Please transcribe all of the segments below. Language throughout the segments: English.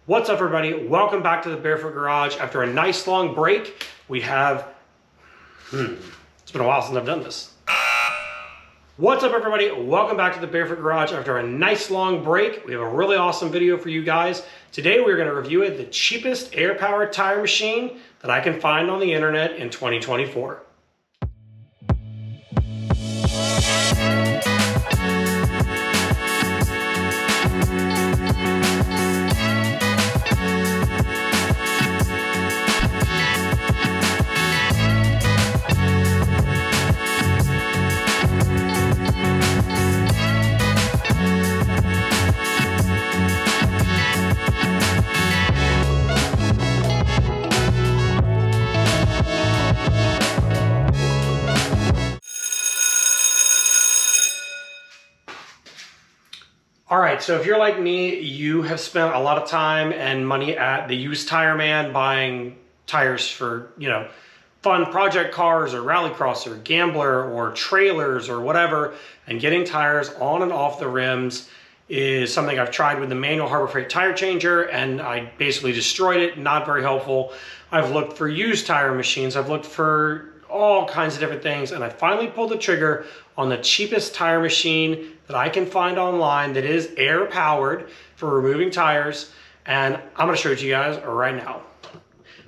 What's up, everybody? Welcome back to the Barefoot Garage. After a nice long break, we have, it's been a while since I've done this. What's up, everybody? Welcome back to the Barefoot Garage. After a nice long break, we have a really awesome video for you guys. Today, we're gonna review the cheapest air-powered tire machine that I can find on the internet in 2024. All right, so if you're like me, you have spent a lot of time and money at the used tire man buying tires for, fun project cars or rallycross or gambler or trailers or whatever, and getting tires on and off the rims is something I've tried with the manual Harbor Freight tire changer, and I basically destroyed it. Not very helpful. I've looked for used tire machines. I've looked for all kinds of different things, and I finally pulled the trigger on the cheapest tire machine that I can find online that is air powered for removing tires, and I'm going to show it to you guys right now.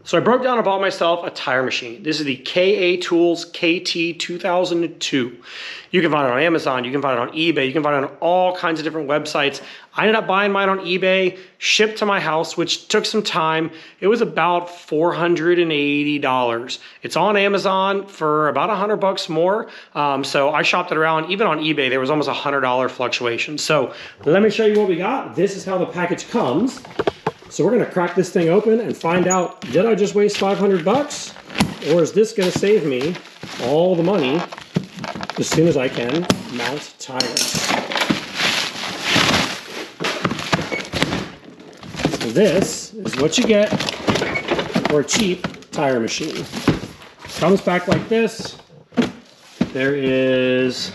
So I broke down and bought myself a tire machine. This is the KA-Tools KT-2002. You can find it on Amazon, you can find it on eBay, you can find it on all kinds of different websites. I ended up buying mine on eBay, shipped to my house, which took some time. It was about $480. It's on Amazon for about $100 more. So I shopped it around. Even on eBay, there was almost a $100 fluctuation. So let me show you what we got. This is how the package comes. So we're gonna crack this thing open and find out, did I just waste 500 bucks? Or is this gonna save me all the money as soon as I can mount tires? So this is what you get for a cheap tire machine. Comes back like this. There is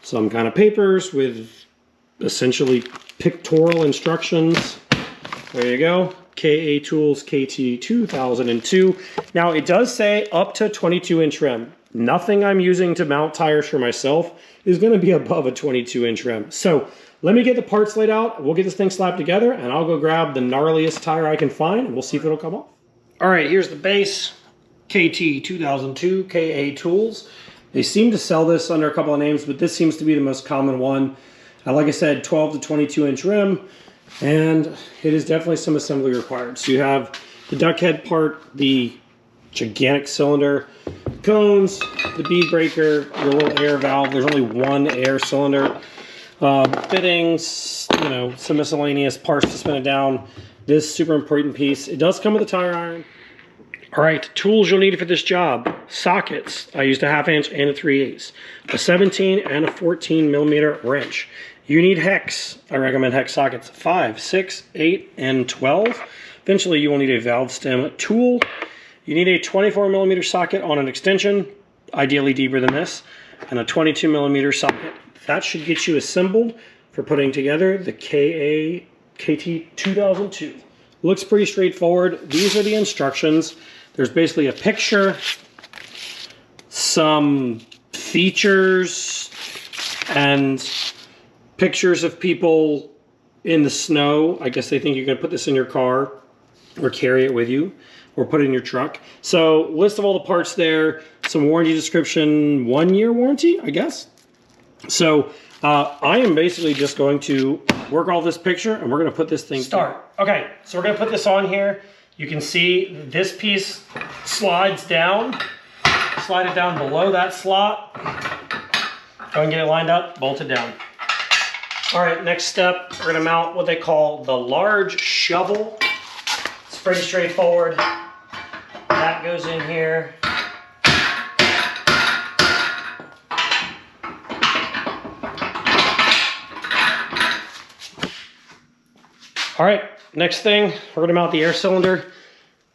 some kind of papers with essentially pictorial instructions. There you go, KA-Tools KT-2002. Now it does say up to 22-inch rim. Nothing I'm using to mount tires for myself is gonna be above a 22-inch rim. So let me get the parts laid out, we'll get this thing slapped together, and I'll go grab the gnarliest tire I can find, and we'll see if it'll come off. All right, here's the base, KT-2002 KA-Tools. They seem to sell this under a couple of names, but this seems to be the most common one. Like I said, 12 to 22-inch rim. And it is definitely some assembly required. So you have the duck head part, the gigantic cylinder, cones, the bead breaker, your little air valve. There's only one air cylinder. Fittings, some miscellaneous parts to spin it down. This super important piece. It does come with a tire iron. All right, tools you'll need for this job. Sockets. I used a 1/2 inch and a 3/8. A 17 and a 14 millimeter wrench. You need hex. I recommend hex sockets 5, 6, 8, and 12. Eventually, you will need a valve stem tool. You need a 24 millimeter socket on an extension, ideally deeper than this, and a 22 millimeter socket. That should get you assembled for putting together the KT-2002. Looks pretty straightforward. These are the instructions. There's basically a picture, some features, and pictures of people in the snow. I guess they think you're going to put this in your car or carry it with you or put it in your truck. So list of all the parts there, some warranty description, 1-year warranty, I guess. So I am basically just going to work all this picture and we're going to put this thing start. Okay, so we're going to put this on here. You can see this piece slides down. Slide it down below that slot. Go and get it lined up, bolt it down. All right, next step, we're gonna mount what they call the large shovel. It's pretty straightforward. That goes in here. All right, next thing, we're gonna mount the air cylinder.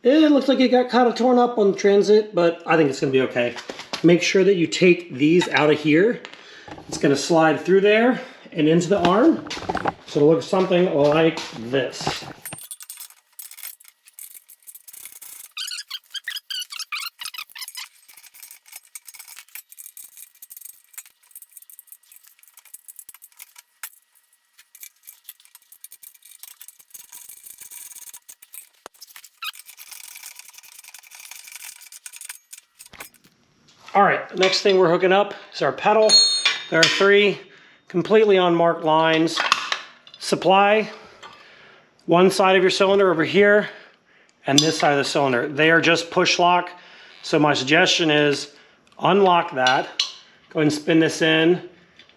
It looks like it got kind of torn up on the transit, but I think it's gonna be okay. Make sure that you take these out of here. It's gonna slide through there and into the arm. So it'll look something like this. All right, the next thing we're hooking up is our pedal. There are 3 completely unmarked lines. Supply, one side of your cylinder over here, and this side of the cylinder. They are just push lock. So my suggestion is unlock that. Go ahead and spin this in.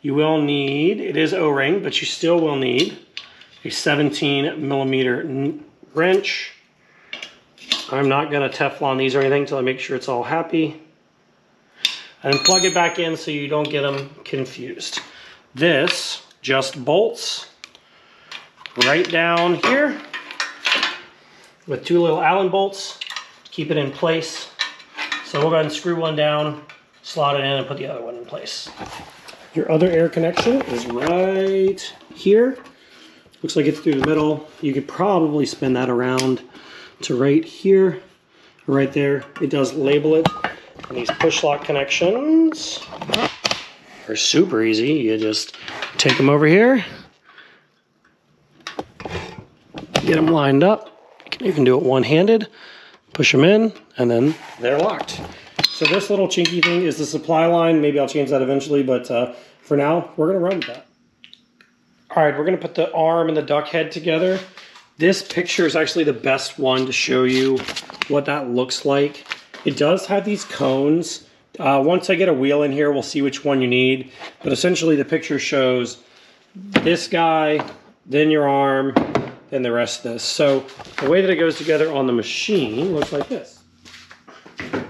You will need, it is O-ring, but you still will need a 17mm wrench. I'm not gonna Teflon these or anything until I make sure it's all happy. And then plug it back in so you don't get them confused. This just bolts right down here with 2 little Allen bolts to keep it in place. So we'll go ahead and screw one down, slot it in, and put the other one in place. Your other air connection is right here. Looks like it's through the middle. You could probably spin that around to right here, right there. It does label it. And these push lock connections are super easy. You just take them over here, get them lined up. You can do it one-handed, push them in, and then they're locked. So this little chinky thing is the supply line. Maybe I'll change that eventually, but for now, we're gonna run with that. All right, we're gonna put the arm and the duck head together. This picture is actually the best one to show you what that looks like. It does have these cones. Once I get a wheel in here, we'll see which one you need. But essentially the picture shows this guy, then your arm, then the rest of this. So the way that it goes together on the machine looks like this. All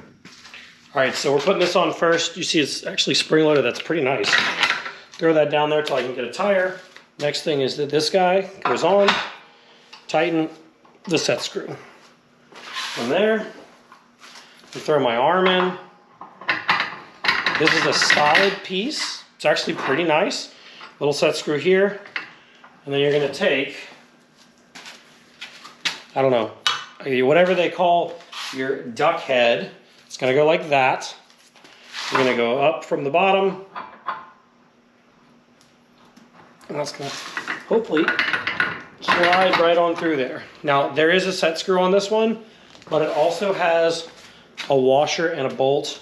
right, so we're putting this on first. You see it's actually spring-loaded. That's pretty nice. Throw that down there till I can get a tire. Next thing is that this guy goes on. Tighten the set screw. From there, I throw my arm in. This is a solid piece. It's actually pretty nice. Little set screw here. And then you're gonna take, I don't know, whatever they call your duck head. It's gonna go like that. You're gonna go up from the bottom. And that's gonna hopefully slide right on through there. Now, there is a set screw on this one, but it also has a washer and a bolt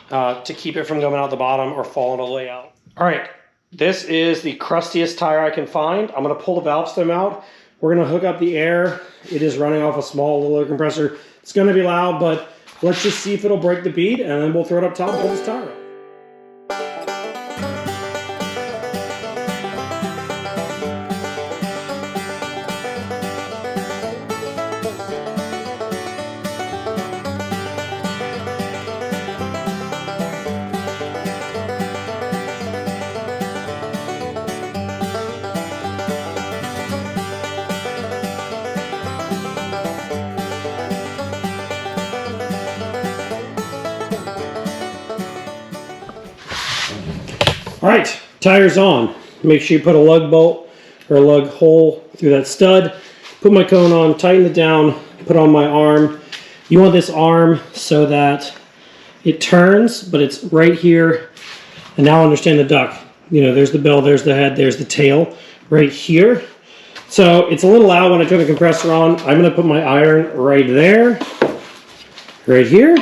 to keep it from going out the bottom or falling all the way out. All right, this is the crustiest tire I can find. I'm gonna pull the valve stem out. We're gonna hook up the air. It is running off a small little air compressor. It's gonna be loud, but let's just see if it'll break the bead, and then we'll throw it up top and pull this tire out. All right, tire's on. Make sure you put a lug bolt or a lug hole through that stud. Put my cone on, tighten it down, put on my arm. You want this arm so that it turns, but it's right here. And now understand the duck. You know, there's the bill, there's the head, there's the tail right here. So it's a little loud when I turn the compressor on. I'm gonna put my iron right there, right here.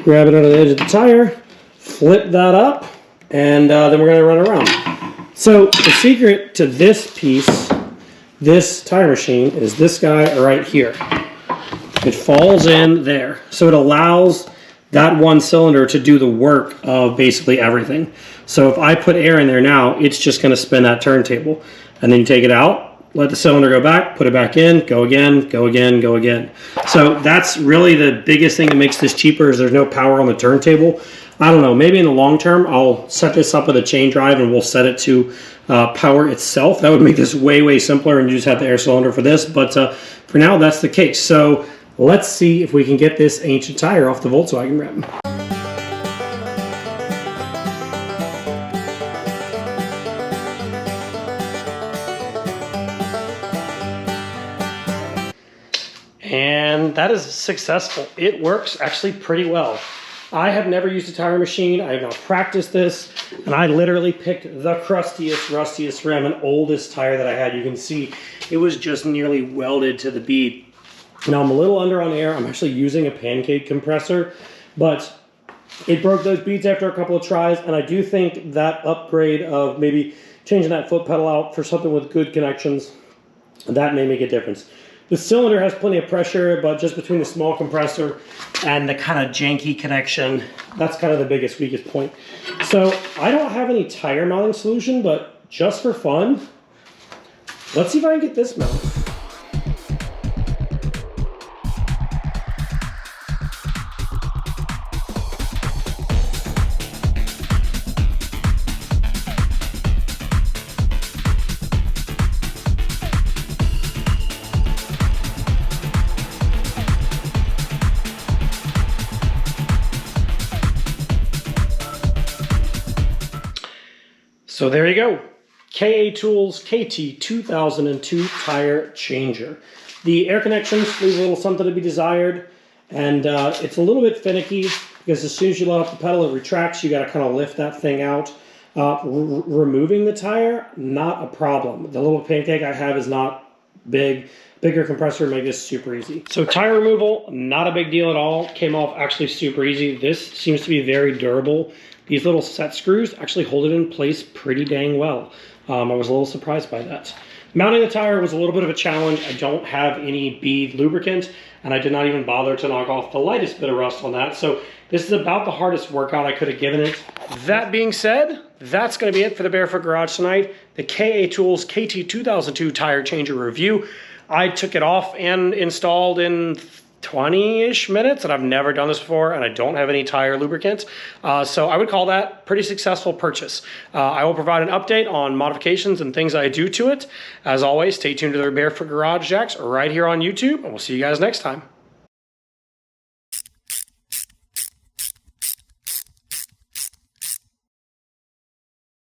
Grab it under the edge of the tire. Flip that up, and then we're going to run around. So the secret to this piece, this tire machine, is this guy right here. It falls in there. So it allows that one cylinder to do the work of basically everything. So if I put air in there now, it's just going to spin that turntable. And then you take it out, let the cylinder go back, put it back in, go again, go again, go again. So that's really the biggest thing that makes this cheaper is there's no power on the turntable. I don't know, maybe in the long term, I'll set this up with a chain drive and we'll set it to power itself. That would make this way, way simpler and you just have the air cylinder for this. But for now, that's the case. So let's see if we can get this ancient tire off the Volkswagen rim. And that is successful. It works actually pretty well. I have never used a tire machine. I have not practiced this, and I literally picked the crustiest, rustiest rim and oldest tire that I had. You can see it was just nearly welded to the bead. Now I'm a little under on air. I'm actually using a pancake compressor. But it broke those beads after a couple of tries, and I do think that upgrade of maybe changing that foot pedal out for something with good connections, that may make a difference. The cylinder has plenty of pressure, but just between the small compressor and the kind of janky connection, that's kind of the biggest, weakest point. So I don't have any tire mounting solution, but just for fun, let's see if I can get this mounted. So there you go, KA Tools KT-2002 tire changer. The air connections leave a little something to be desired, and it's a little bit finicky because as soon as you let off the pedal, it retracts. You got to kind of lift that thing out. Removing the tire, not a problem. The little pancake I have is not big. Bigger compressor make this super easy. So tire removal, not a big deal at all. Came off actually super easy. This seems to be very durable. These little set screws actually hold it in place pretty dang well. I was a little surprised by that. Mounting the tire was a little bit of a challenge. I don't have any bead lubricant, and I did not even bother to knock off the lightest bit of rust on that. So this is about the hardest workout I could have given it. That being said, that's going to be it for the Barefoot Garage tonight. The KA Tools KT-2002 tire changer review. I took it off and installed in 20-ish minutes, and I've never done this before, and I don't have any tire lubricant. So I would call that pretty successful purchase. I will provide an update on modifications and things I do to it. As always, stay tuned to the Barefoot Garage Jacks right here on YouTube, and we'll see you guys next time.